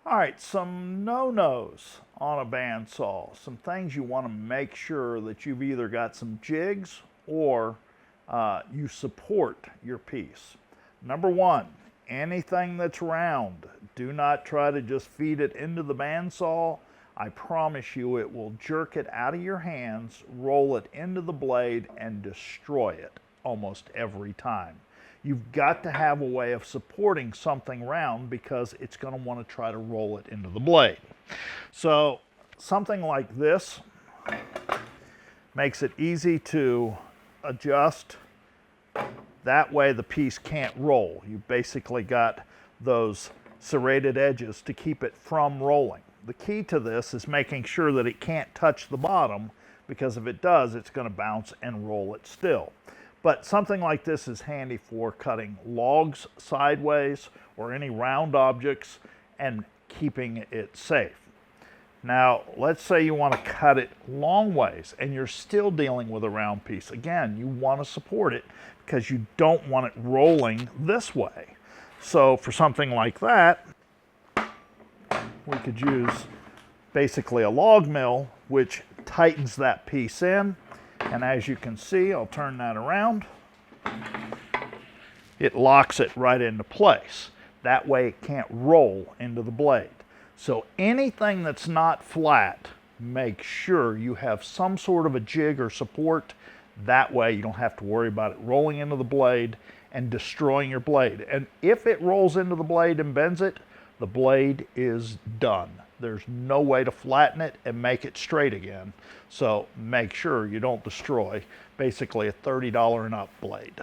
All right, some no-nos on a bandsaw, some things you want to make sure that you've either got some jigs or you support your piece. Number one, anything that's round, do not try to just feed it into the bandsaw. I promise you it will jerk it out of your hands, roll it into the blade, and destroy it almost every time. You've got to have a way of supporting something round because it's going to want to try to roll it into the blade. So something like this makes it easy to adjust. That way the piece can't roll. You basically got those serrated edges to keep it from rolling. The key to this is making sure that it can't touch the bottom, because if it does, it's going to bounce and roll it still. But something like this is handy for cutting logs sideways or any round objects and keeping it safe. Now, let's say you want to cut it long ways and you're still dealing with a round piece. Again, you want to support it because you don't want it rolling this way. So for something like that, we could use basically a log mill, which tightens that piece in. And as you can see, I'll turn that around. It locks it right into place. That way it can't roll into the blade. So anything that's not flat, make sure you have some sort of a jig or support. That way you don't have to worry about it rolling into the blade and destroying your blade. And if it rolls into the blade and bends it, the blade is done. There's no way to flatten it and make it straight again. So make sure you don't destroy basically a $30 and up blade.